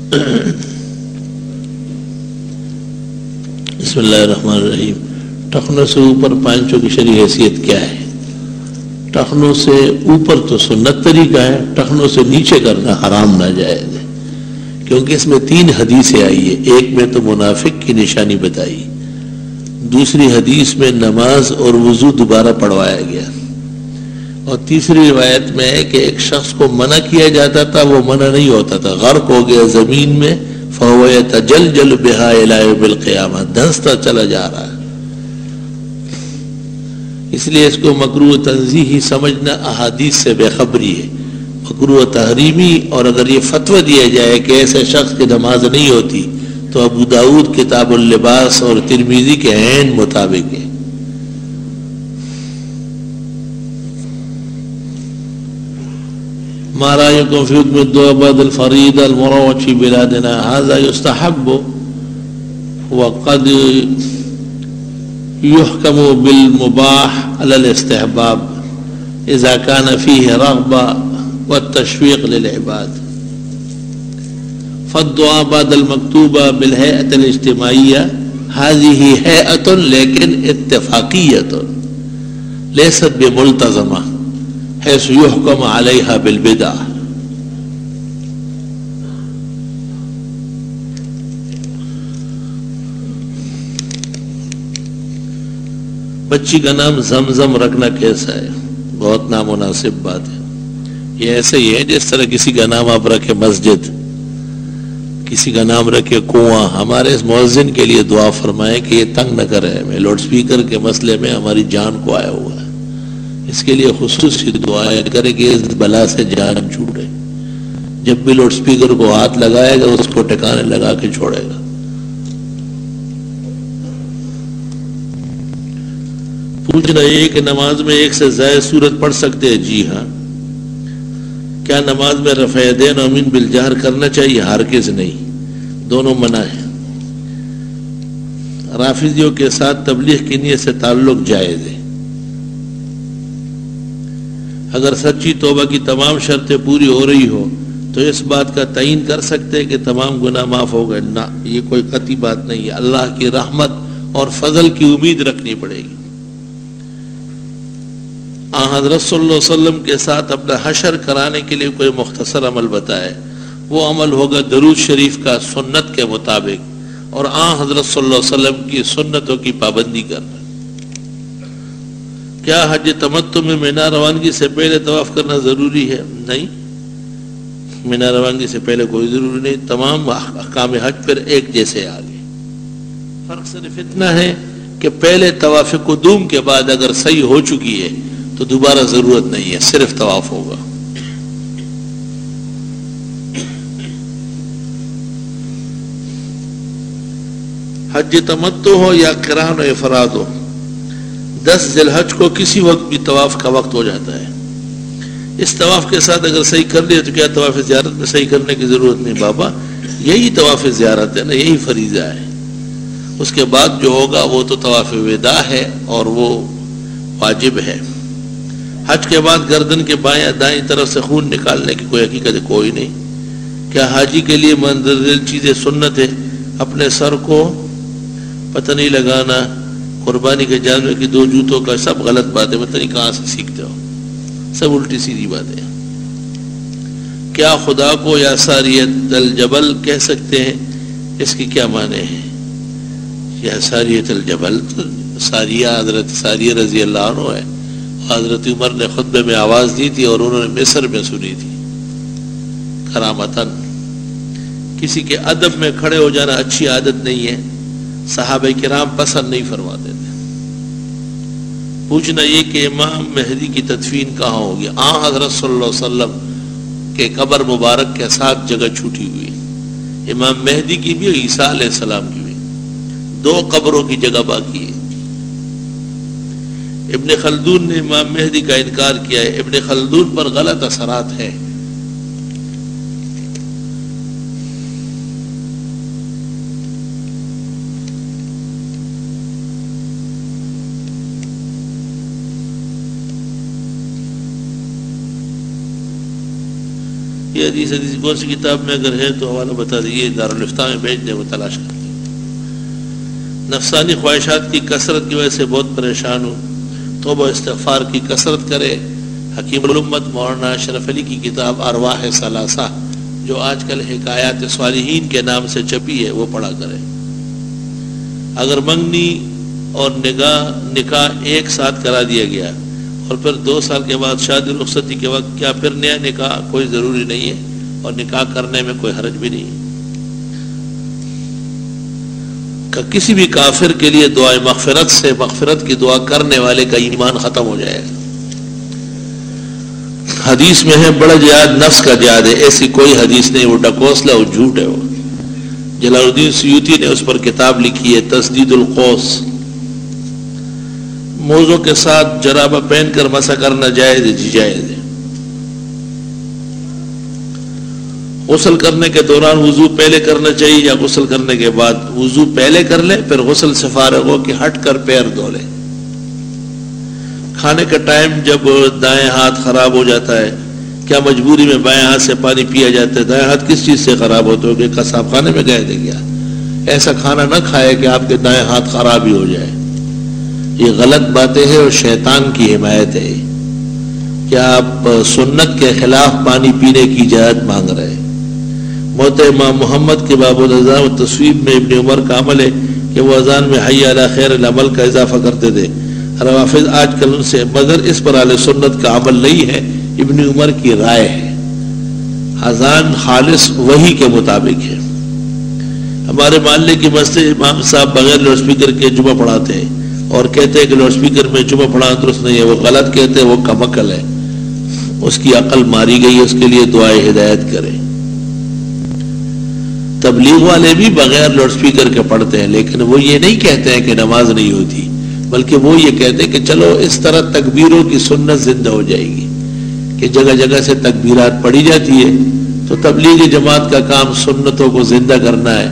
بسم اللہ الرحمن الرحیم. ٹخنوں سے اوپر پانچوں کی شرعی حیثیت کیا ہے؟ ٹخنوں سے اوپر تو سنت طریقہ ہے، ٹخنوں سے نیچے کرنا حرام ناجائز ہے، کیونکہ اس میں 3 حدیثیں آئی ہے. ایک میں تو منافق کی نشانی بتائی، دوسری حدیث میں نماز اور وضو دوبارہ پڑھوایا گیا، اور تیسری روایت میں ہے کہ ایک شخص کو منع کیا جاتا تھا، وہ منع نہیں ہوتا تھا، غرق ہو گیا زمین میں، فَهُوَ يَتَجَلْجَلُ بِهَا إِلَىٰ يَوْمِ الْقِيَامَةِ، دھنستا چلا جا رہا ہے. اس لیے اس کو مکروہ تنزیہی سمجھنا احادیث سے بے خبری ہے. مکروہ تحریمی، اور اگر یہ فتویٰ دیا جائے کہ ایسے شخص کی نماز نہیں ہوتی تو ابو داؤد کتاب اللباس اور ترمذی کے عین مطابق ہے. ما رأيكم في حكم الدعاء بعد الفريضة المروج في بلادنا؟ هذا يستحب وقد يحكم بالمباح على الاستحباب إذا كان فيه رغبة والتشويق للعباد. فالدعاء بعد المكتوبة بالهيئة الاجتماعية هذه هيئة لكن اتفاقية ليست بملتزمة حيث يحكم عليها بالبدع. بچی کا نام زمزم رکھنا کیسا ہے؟ بہت نامناسب بات ہے. یہ ایسے ہی ہے جس طرح کسی کا نام آپ رکھے مسجد، کسی کا نام رکھے کنواں. ہمارے اس مؤذن کے لیے دعا فرمائے کہ یہ تنگ نہ کرے ہمیں، لاؤڈ سپیکر کے مسئلے میں ہماری جان کو آیا ہوا ہے، اس کے لیے خصوصی دعائیں کرے کہ اس بلا سے جان چھوٹے. جب بھی لاؤڈ سپیکر کو ہاتھ لگائے گا اس کو ٹکانے لگا کے چھوڑے گا. پوچھنا یہ کہ نماز میں ایک سے زائد سورت پڑھ سکتے ہیں؟ جی ہاں. کیا نماز میں رفع یدین و امین بالجہر کرنا چاہیے؟ ہرگز نہیں، دونوں منع ہے. رافضیوں کے ساتھ تبلیغ کی نیت سے تعلق جائز ہے. اگر سچی توبہ کی تمام شرطیں پوری ہو رہی ہو تو اس بات کا تعین کر سکتے کہ تمام گناہ معاف ہو گئے؟ نہ، یہ کوئی قطعی بات نہیں ہے. اللہ کی رحمت اور فضل کی امید رکھنی پڑے گی. حضرت صلی اللہ علیہ وسلم کے ساتھ اپنا حشر کرانے کے لیے کوئی مختصر عمل بتائے. وہ عمل ہوگا درود شریف کا سنت کے مطابق، اور حضرت صلی اللہ علیہ وسلم کی سنتوں کی پابندی کرنا. کیا حج تمتع میں مینا روانگی سے پہلے طواف کرنا ضروری ہے؟ نہیں، مینا روانگی سے پہلے کوئی ضروری نہیں. تمام احکام حج پھر ایک جیسے آگے. فرق صرف اتنا ہے کہ پہلے طواف قدوم کے بعد اگر صحیح ہو چکی ہے تو دوبارہ ضرورت نہیں ہے، صرف طواف ہوگا. حج تمتع ہو یا قران و افراد ہو، 10 ذی الحج کو کسی وقت بھی طواف کا وقت ہو جاتا ہے. اس طواف کے ساتھ اگر صحیح کر لیا تو کیا طواف زیارت میں صحیح کرنے کی ضرورت نہیں؟ بابا یہی طواف زیارت ہے نا، یہی فریضہ ہے. اس کے بعد جو ہوگا وہ تو طواف وداع ہے اور وہ واجب ہے. حج کے بعد گردن کے بائیں دائیں طرف سے خون نکالنے کی کوئی حقیقت کوئی نہیں. کیا حاجی کے لیے مندرجہ چیزیں سنت ہے؟ اپنے سر کو پتہ نہیں لگانا، قربانی کے جانور کی 2 جوتوں کا، سب غلط بات ہے. پتہ نہیں کہاں سے سیکھتے ہو، سب الٹی سیدھی باتیں. کیا خدا کو یا ساریت الجبل کہہ سکتے ہیں؟ اس کی کیا معنی ہے؟ یا ساریت الجبل، ساریہ حضرت ساریہ رضی اللہ عنہ ہے. حضرت عمر نے خطبے میں آواز دی تھی اور انہوں نے مصر میں سنی تھی کرامتاً. کسی کے ادب میں کھڑے ہو جانا اچھی عادت نہیں ہے، صحابہ کرام پسند نہیں فرماتے تھے. پوچھنا یہ کہ امام مہدی کی تدفین کہاں ہوگی؟ حضرت صلی اللہ علیہ وسلم کے قبر مبارک کے ساتھ جگہ چھوٹی ہوئی. امام مہدی کی بھی، عیسیٰ علیہ السلام کی بھی، 2 قبروں کی جگہ باقی ہے. ابن خلدون نے امام مہدی کا انکار کیا ہے. ابن خلدون پر غلط اثرات ہیں. یہ حدیث کون سی کتاب میں اگر ہے تو حوالہ بتا دیجیے، دارالفتاء میں بھیج دیں، وہ تلاش کر لیں۔ نفسانی خواہشات کی کثرت کی وجہ سے بہت پریشان ہوں، توبہ استغفار کی کثرت کرے۔ حکیم الامت مولانا اشرف علی کی کتاب ارواح ثلاثہ جو آج کل حکایات صالحین کے نام سے چھپی ہے وہ پڑھا کرے۔ اگر منگنی اور نکاح ایک ساتھ کرا دیا گیا اور پھر 2 سال کے بعد شادی رخصتی کے وقت، کیا پھر نیا نکاح کوئی ضروری نہیں ہے اور نکاح کرنے میں کوئی حرج بھی نہیں ہے؟ کہ کسی بھی کافر کے لیے دعائے مغفرت سے مغفرت کی دعا کرنے والے کا ایمان ختم ہو جائے گا۔ حدیث میں ہے بڑا جہاد نفس کا جہاد ہے، ایسی کوئی حدیث نہیں، وہ ڈکوسلا، وہ جھوٹ ہے۔ وہ جلال الدین سیوطی نے اس پر کتاب لکھی ہے تسدید القوس۔ موزوں کے ساتھ جرابہ پہن کر مسح کرنا جائز ہے؟ جی جائز ہے۔ غسل کرنے کے دوران وضو پہلے کرنا چاہیے یا غسل کرنے کے بعد؟ وضو پہلے کر لیں، پھر غسل سے فارغ ہو کہ ہٹ کر پیر دھو لیں۔ کھانے کا ٹائم جب دائیں ہاتھ خراب ہو جاتا ہے، کیا مجبوری میں بائیں ہاتھ سے پانی پیا جاتا ہے؟ دائیں ہاتھ کس چیز سے خراب ہوتا ہے کہ قصاب خانے میں گئے تھے کیا؟ ایسا کھانا نہ کھائے کہ آپ کے دائیں ہاتھ خراب ہی ہو جائے، یہ غلط باتیں ہیں اور شیطان کی حمایت ہے۔ کیا آپ سنت کے خلاف پانی پینے کی اجازت مانگ رہے ہیں؟ موت امام محمد کے باب الاذان و تصویب میں ابن عمر کا عمل ہے کہ وہ اذان میں حی علی خیر العمل کا اضافہ کرتے تھے۔ روافض آج کل ان سے، مگر اس پر اہل سنت کا عمل نہیں ہے، ابن عمر کی رائے ہے۔ اذان خالص وحی کے مطابق ہے۔ ہمارے محلے کی مسجد امام صاحب بغیر لاؤڈ اسپیکر کے جمعہ پڑھاتے ہیں اور کہتے ہیں کہ لاؤڈ اسپیکر میں جمعہ پڑھانا درست نہیں ہے، وہ غلط کہتے ہیں، وہ کم عقل ہے، اس کی عقل ماری گئی ہے، اس کے لیے دعائے ہدایت کریں۔ تبلیغ والے بھی بغیر لاؤڈ اسپیکر کے پڑھتے ہیں، لیکن وہ یہ نہیں کہتے ہیں کہ نماز نہیں ہوتی، بلکہ وہ یہ کہتے ہیں کہ چلو اس طرح تکبیروں کی سنت زندہ ہو جائے گی کہ جگہ جگہ سے تکبیرات پڑھی جاتی ہے، تو تبلیغ جماعت کا کام سنتوں کو زندہ کرنا ہے،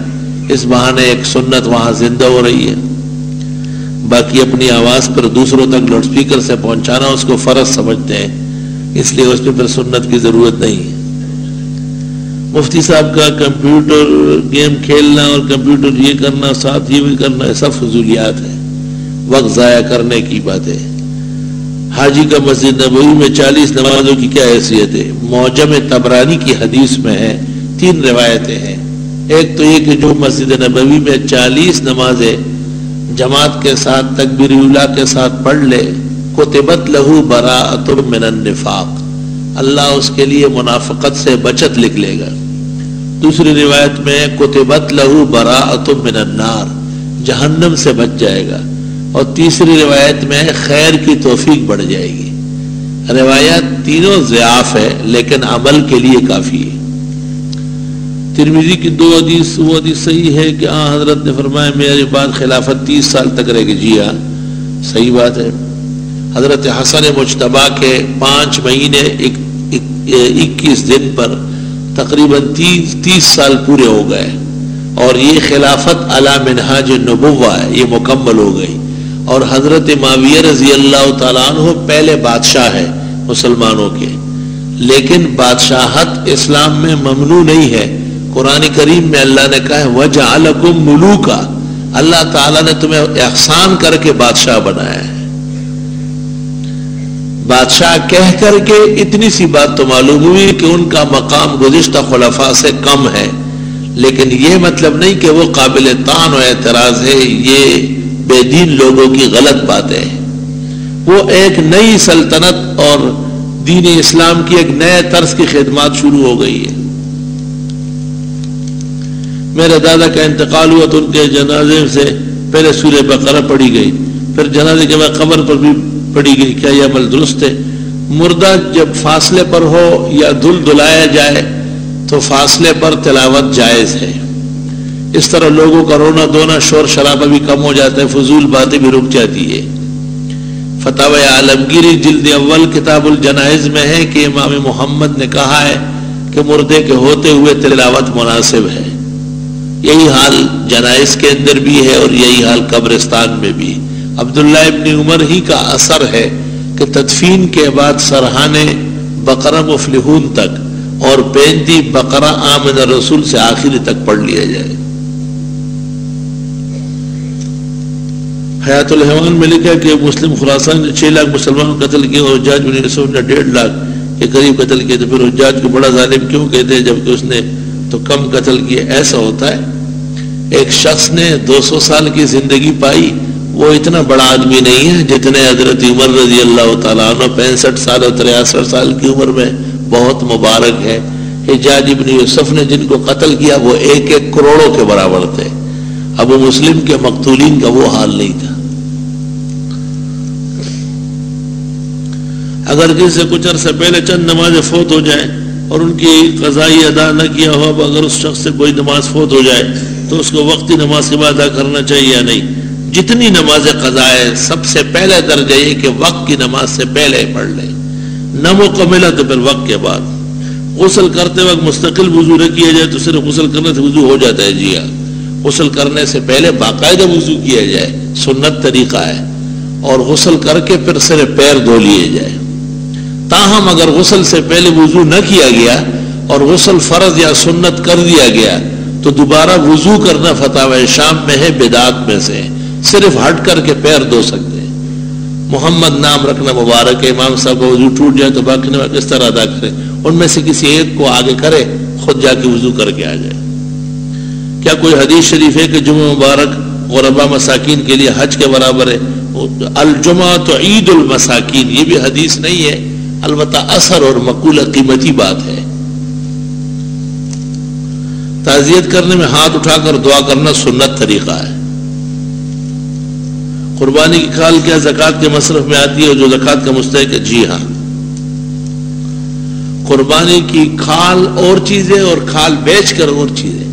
اس بہانے ایک سنت وہاں زندہ ہو رہی ہے۔ باقی اپنی آواز پر دوسروں تک لاؤڈ اسپیکر سے پہنچانا اس کو فرض سمجھتے ہیں، اس لیے اس پہ پھر سنت کی ضرورت نہیں ہے۔ مفتی صاحب کا کمپیوٹر گیم کھیلنا اور کمپیوٹر یہ کرنا، ساتھ یہ بھی کرنا، سب فضولیات ہے، وقت ضائع کرنے کی باتیں۔ حاجی کا مسجد نبوی میں 40 نمازوں کی کیا حیثیت ہے؟ معجم طبرانی کی حدیث میں ہے، 3 روایتیں ہیں۔ ایک تو یہ کہ جو مسجد نبوی میں 40 نمازیں جماعت کے ساتھ تکبیر اولیٰ کے ساتھ پڑھ لے، کتبت لہو براءۃ من النفاق، اللہ اس کے لیے منافقت سے بچت لکھ لے گا۔ دوسری روایت میں کتبت لہو براءۃ من النار، جہنم سے بچ جائے گا۔ اور تیسری روایت میں خیر کی توفیق بڑھ جائے گی۔ روایات تینوں ضعاف ہے لیکن عمل کے لیے کافی ہے۔ ترمذی کی 2 حدیث، وہ حدیث صحیح ہے کہ حضرت نے فرمایا میرے بعد خلافت 30 سال تک رہے گی۔ جی ہاں صحیح بات ہے۔ حضرت حسن مجتبیٰ کے 5 مہینے 21 دن پر تقریباً 30 سال پورے ہو گئے، اور یہ خلافت علی منہاج النبوہ ہے، یہ مکمل ہو گئی۔ اور حضرت معاویہ رضی اللہ تعالیٰ عنہ پہلے بادشاہ ہے مسلمانوں کے، لیکن بادشاہت اسلام میں ممنوع نہیں ہے۔ قرآن کریم میں اللہ نے کہا ہے وَجَعَلَكُمْ مُلُوكًا، اللہ تعالیٰ نے تمہیں احسان کر کے بادشاہ بنایا ہے۔ بادشاہ کہہ کر کے اتنی سی بات تو معلوم ہوئی کہ ان کا مقام گزشتہ خلفاء سے کم ہے، لیکن یہ مطلب نہیں کہ وہ قابل طعن و اعتراض ہے، یہ بے دین لوگوں کی غلط بات ہے۔ وہ ایک نئی سلطنت اور دین اسلام کی ایک نئے طرز کی خدمات شروع ہو گئی ہے۔ میرے دادا کا انتقال ہوا تو ان کے جنازے سے پہلے سورہ بقرہ پڑھی گئی، پھر جنازے کے بعد قبر پر بھی پڑھی گئی، کیا یہ عمل درست ہے؟ مردہ جب فاصلے پر ہو یا دھلایا جائے تو فاصلے پر تلاوت جائز ہے۔ اس طرح لوگوں کا رونا دھونا، شور شرابہ بھی کم ہو جاتا ہے، فضول باتیں بھی رک جاتی ہے۔ فتاوی عالمگیری جلد اول کتاب الجنائز میں ہے کہ امام محمد نے کہا ہے کہ مردے کے ہوتے ہوئے تلاوت مناسب ہے۔ یہی حال جنائز کے اندر بھی ہے اور یہی حال قبرستان میں بھی۔ عبداللہ ابن عمر ہی کا اثر ہے کہ تدفین کے بعد سرحانے بقرہ مفلحون تک اور 35 بقرہ آمن رسول سے آخری تک پڑھ لیا جائے۔ حیات الحیوان میں لکھا کہ مسلم خراسان نے 6 لاکھ مسلمانوں کو قتل کیا اور حجاج بن یوسف نے 1.5 لاکھ کے قریب قتل کیے، تو پھر حجاج کو بڑا ظالم کیوں کہتے ہیں جبکہ اس نے تو کم قتل کیے؟ ایسا ہوتا ہے، ایک شخص نے 200 سال کی زندگی پائی، وہ اتنا بڑا آدمی نہیں ہے جتنے حضرت عمر رضی اللہ تعالیٰ عنہ 65 سال اور 63 سال کی عمر میں بہت مبارک ہے۔ حجاج بن یوسف نے جن کو قتل کیا وہ 1 کروڑوں کے برابر تھے۔ ابو مسلم کے مقتولین کا وہ حال نہیں تھا۔ اگر جن سے کچھ عرصہ پہلے چند نمازیں فوت ہو جائیں اور ان کی قضائی ادا نہ کیا ہو، اب اگر اس شخص سے کوئی نماز فوت ہو جائے تو اس کو وقتی نماز کے بعد ادا کرنا چاہیے یا نہیں؟ جتنی نمازیں قضا ہے سب سے پہلے درجہ یہ کہ وقت کی نماز سے پہلے پڑھ لیں، نہ مکمل تو پھر وقت کے بعد۔ غسل کرتے وقت مستقل وضو نہ کیا جائے تو صرف غسل کرنے سے وضو ہو جاتا ہے؟ جی ہاں، غسل کرنے سے پہلے باقاعدہ وضو کیا جائے، سنت طریقہ ہے، اور غسل کر کے پھر صرف پیر دھو لیے جائے۔ تاہم اگر غسل سے پہلے وضو نہ کیا گیا اور غسل فرض یا سنت کر دیا گیا تو دوبارہ وضو کرنا فتاوی شام میں ہے، بدعات میں سے، صرف ہٹ کر کے پیر دھو سکتے ہیں۔ محمد نام رکھنا مبارک ہے، امام صاحب کا وضو ٹوٹ جائے تو باقی نماز کس طرح ادا کرے؟ ان میں سے کسی ایک کو آگے کرے، خود جا کے وضو کر کے آ جائے۔ کیا کوئی حدیث شریف ہے کہ جمعہ مبارک غربا مساکین کے لیے حج کے برابر ہے؟ الجمعہ تو عید المساکین، یہ بھی حدیث نہیں ہے، البتہ اثر اور مقولہ قیمتی بات ہے۔ تعزیت کرنے میں ہاتھ اٹھا کر دعا کرنا سنت طریقہ ہے۔ قربانی کی کھال کیا زکوٰۃ کے مصرف میں آتی ہے اور جو زکوٰۃ کا مستحق ہے؟ جی ہاں، قربانی کی کھال اور چیزیں اور کھال بیچ کر اور چیزیں۔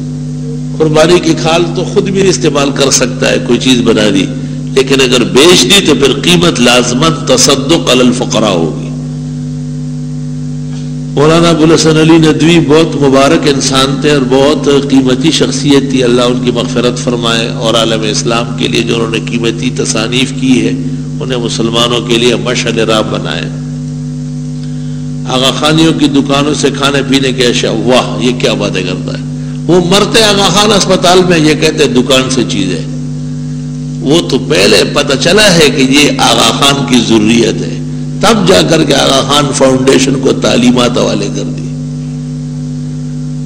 قربانی کی کھال تو خود بھی استعمال کر سکتا ہے، کوئی چیز بنا دی، لیکن اگر بیچ دی تو پھر قیمت لازمت تصدق علی الفقراء ہوگی۔ مولانا ابوالحسن علی ندوی بہت مبارک انسان تھے اور بہت قیمتی شخصیت تھی، اللہ ان کی مغفرت فرمائے، اور عالم اسلام کے لیے جو انہوں نے قیمتی تصانیف کی ہے انہیں مسلمانوں کے لیے مشعل راہ بنائے۔ آغا خانیوں کی دکانوں سے کھانے پینے کے اشیاء، واہ یہ کیا باتیں کرتا ہے! وہ مرتے آغا خان اسپتال میں یہ کہتے ہیں دکان سے چیز ہے، وہ تو پہلے پتہ چلا ہے کہ یہ آغا خان کی ضروریت ہے، تب جا کر کے آغا خان فاؤنڈیشن کو تعلیمات حوالے کر دی۔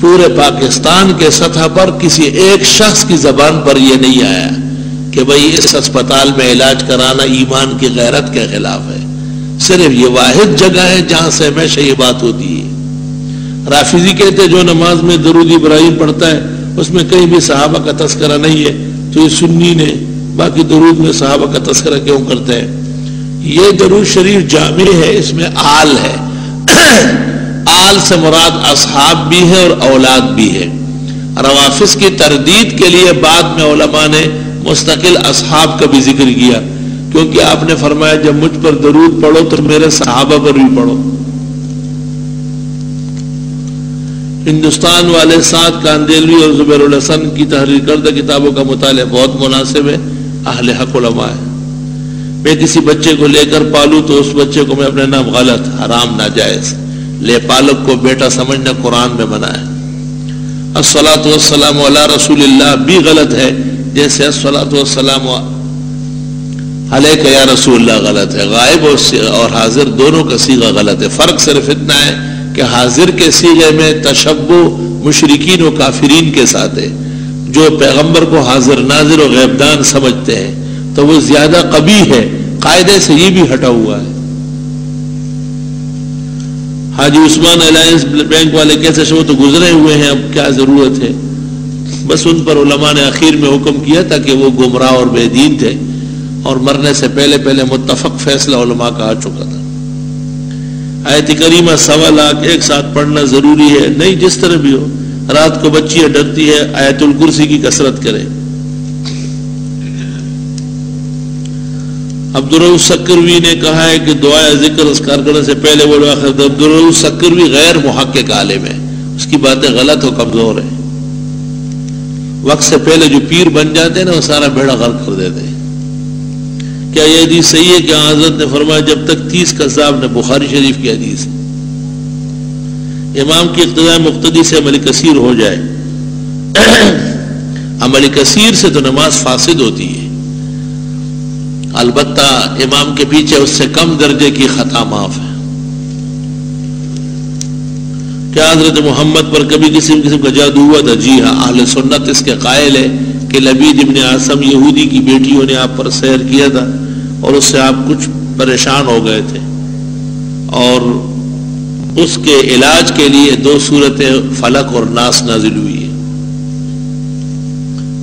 پورے پاکستان کے سطح پر کسی ایک شخص کی زبان پر یہ نہیں آیا کہ بھئی اس اسپتال میں علاج کرانا ایمان کی غیرت کے خلاف ہے۔ صرف یہ واحد جگہ ہے جہاں سے ہمیشہ یہ بات ہوتی ہے۔ رافضی کہتے جو نماز میں درود ابراہیم پڑھتا ہے اس میں کہیں بھی صحابہ کا تذکرہ نہیں ہے، تو یہ سنی نے باقی درود میں صحابہ کا تذکرہ کیوں کرتے ہیں؟ یہ درود شریف جامع ہے، اس میں آل ہے، آل سے مراد اصحاب بھی ہے اور اولاد بھی ہے۔ روافض کی تردید کے لیے بعد میں علماء نے مستقل اصحاب کا بھی ذکر کیا، کیونکہ آپ نے فرمایا جب مجھ پر درود پڑھو تو میرے صحابہ پر بھی پڑھو۔ ہندوستان والے سعد کاندیلوی اور زبیر الحسن کی تحریر کردہ کتابوں کا مطالعہ بہت مناسب ہے، اہل حق علماء ہے۔ میں کسی بچے کو لے کر پالوں تو اس بچے کو میں اپنے نام غلط، حرام، ناجائز لے پالک کو بیٹا سمجھنا قرآن میں منع ہے۔ الصلاۃ والسلام علی رسول اللہ بھی غلط ہے، جیسے الصلاۃ والسلام علیک یا رسول اللہ غلط ہے۔ غائب اور حاضر دونوں کا صیغہ غلط ہے۔ فرق صرف اتنا ہے کہ حاضر کے صیغے میں تشبہ مشرکین و کافرین کے ساتھ ہے، جو پیغمبر کو حاضر ناظر و غیب دان سمجھتے ہیں تو وہ زیادہ قبیح ہے، قاعدے سے یہ بھی ہٹا ہوا ہے۔ حاجی عثمان الائنس بینک والے کیسے شو تو گزرے ہوئے ہیں، اب کیا ضرورت ہے؟ بس ان پر علماء نے اخیر میں حکم کیا تھا کہ وہ گمراہ اور بے دین تھے، اور مرنے سے پہلے متفق فیصلہ علماء کا آ چکا تھا۔ آیت کریمہ 1.25 لاکھ ایک ساتھ پڑھنا ضروری ہے؟ نہیں، جس طرح بھی ہو۔ رات کو بچیاں ڈرتی ہے، آیت الکرسی کی کثرت کرے۔ عبدالرؤف سکروی نے کہا ہے کہ دعائے ذکر اذکار کرنے سے پہلے وہ عبدالرؤف سکروی غیر محقق عالم ہے، اس کی باتیں غلط و کمزور ہیں۔ وقت سے پہلے جو پیر بن جاتے ہیں نا وہ سارا بیڑا غرق کر دیتے ہیں۔ کیا یہ حدیث صحیح ہے کہ حضرت نے فرمایا جب تک 30 کذاب نے؟ بخاری شریف کی حدیث ہے۔ امام کی اقتداء مقتدی سے عمل کثیر ہو جائے، عمل کثیر سے تو نماز فاسد ہوتی ہے، البتہ امام کے پیچھے اس سے کم درجے کی خطا معاف ہے۔ کیا حضرت محمد پر کبھی کسی قسم کا جادو ہوا تھا؟ جی ہاں، اہل سنت اس کے قائل ہے کہ لبید ابن عاصم یہودی کی بیٹیوں نے آپ پر سحر کیا تھا اور اس سے آپ کچھ پریشان ہو گئے تھے، اور اس کے علاج کے لیے 2 سورتیں فلق اور ناس نازل ہوئی ہے۔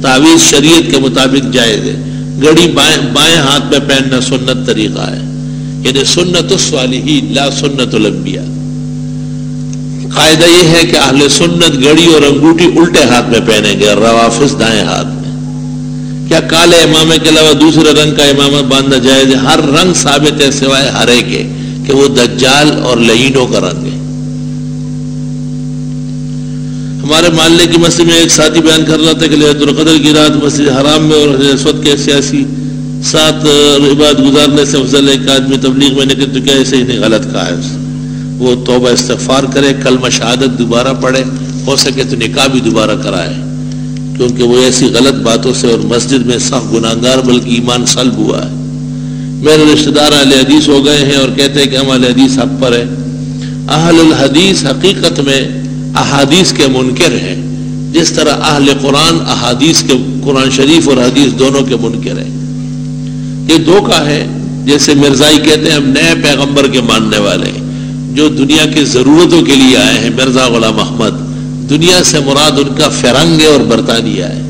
تعویذ شریعت کے مطابق جائز ہے، گھڑی بائیں ہاتھ میں پہننا سنت طریقہ ہے، یعنی سنت الصالحین لا سنت الانبیاء۔ قاعدہ یہ ہے کہ اہل سنت گھڑی اور انگوٹھی الٹے ہاتھ میں پہنیں گے اور روافض دائیں ہاتھ میں۔ کیا کالے امامے کے علاوہ دوسرے رنگ کا امامہ باندھنا جائز ہے؟ ہر رنگ ثابت ہے سوائے ہرے کے کہ وہ دجال اور لعینوں کا رنگ ہے۔ ہمارے محلے کی مسجد میں ایک ساتھی بیان کر رہا تھا کہ لیلۃ القدر کی رات مسجد حرام میں اور حجر اسود کے سیاسی ساتھ عبادت گزارنے سے افضل ایک آدمی تبلیغ میں نکلے، تو کیا اسے نہیں غلط کہا ہے؟ وہ توبہ استغفار کرے، کلمہ شہادت دوبارہ پڑھے، ہو سکے تو نکاح بھی دوبارہ کرائے، کیونکہ وہ ایسی غلط باتوں سے اور مسجد میں سخت گناہگار بلکہ ایمان سلب ہوا ہے۔ میرے رشتہ دار اہل حدیث ہو گئے ہیں اور کہتے ہیں کہ ہم اہل حدیث حق پر ہے۔ اہل الحدیث حقیقت میں احادیث کے منکر ہیں، جس طرح اہل قرآن احادیث کے، قرآن شریف اور حدیث دونوں کے منکر ہیں۔ یہ دھوکہ ہے، جیسے مرزائی کہتے ہیں ہم نئے پیغمبر کے ماننے والے ہیں جو دنیا کی ضرورتوں کے لیے آئے ہیں۔ مرزا غلام احمد، دنیا سے مراد ان کا فرنگ ہے اور برطانیہ ہے۔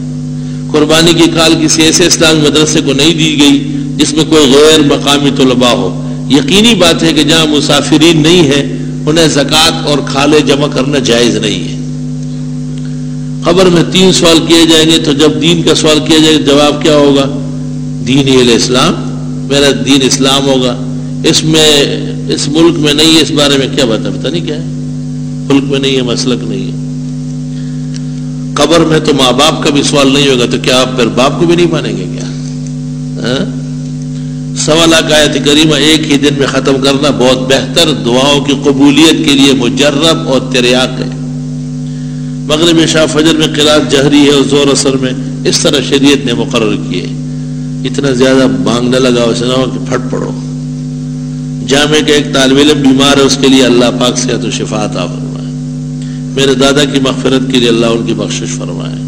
قربانی کی کال کسی ایسے اسلامی مدرسے کو نہیں دی گئی جس میں کوئی غیر مقامی طلباء ہو۔ یقینی بات ہے کہ جہاں مسافرین نہیں ہیں انہیں زکوٰۃ اور کھالے جمع کرنا جائز نہیں ہے۔ خبر میں 3 سوال کیے جائیں گے، تو جب دین کا سوال کیا جائے گا جواب کیا ہوگا؟ دین الاسلام، میرا دین اسلام ہوگا۔ اس میں اس ملک میں نہیں ہے، اس بارے میں کیا پتہ نہیں کیا ہے، ملک میں نہیں ہے، مسلک نہیں ہے۔ قبر میں تو ماں باپ کا بھی سوال نہیں ہوگا، تو کیا آپ پھر باپ کو بھی نہیں مانیں گے کیا؟ 1.25 لاکھ آیت کریمہ ایک ہی دن میں ختم کرنا بہت بہتر، دعاؤں کی قبولیت کے لیے مجرب اور تریاق ہے۔ مغرب عشاء فجر میں قرات جہری ہے اور زور اثر میں اس طرح شریعت نے مقرر کیے۔ اتنا زیادہ مانگنے لگا اسے نہ ہو کہ پھٹ پڑو۔ جامع کے ایک طالب علم بیمار ہے، اس کے لیے اللہ پاک صحت و شفا عطا فرمائے۔ میرے دادا کی مغفرت کے لیے اللہ ان کی بخشش فرمائے۔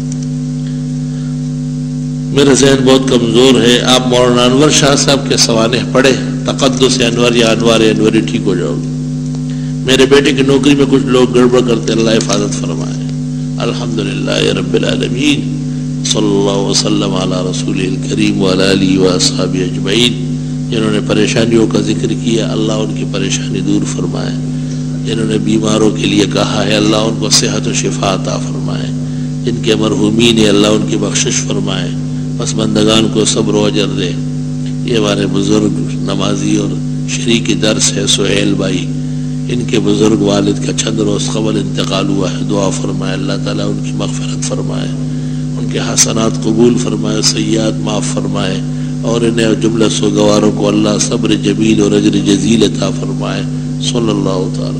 میرا ذہن بہت کمزور ہے، آپ مولانا انور شاہ صاحب کے سوانح پڑھے، تقدس انور یا انوار انوری ٹھیک ہو جاؤ گے۔ میرے بیٹے کی نوکری میں کچھ لوگ گڑبڑ کرتے، اللہ حفاظت فرمائے۔ الحمدللہ رب العالمین، صلی اللہ وسلم علی رسول الکریم وعلی آلہ واصحابہ اجمعین۔ جنہوں نے پریشانیوں کا ذکر کیا اللہ ان کی پریشانی دور فرمائے، جنہوں نے بیماروں کے لیے کہا ہے اللہ ان کو صحت و شفا عطا فرمائے، جن کے مرحومین ہیں اللہ ان کی بخشش فرمائے، بس بندگان کو صبر و اجر دے۔ یہ ہمارے بزرگ نمازی اور شریک درس ہے سہیل بھائی، ان کے بزرگ والد کا چند روز قبل انتقال ہوا ہے، دعا فرمائے اللہ تعالیٰ ان کی مغفرت فرمائے، ان کے حسنات قبول فرمائے، سیئات معاف فرمائے، اور انہیں جملہ سوگواروں کو اللہ صبر جمیل اور اجر جزیل عطا فرمائے۔ صلی اللہ تعالی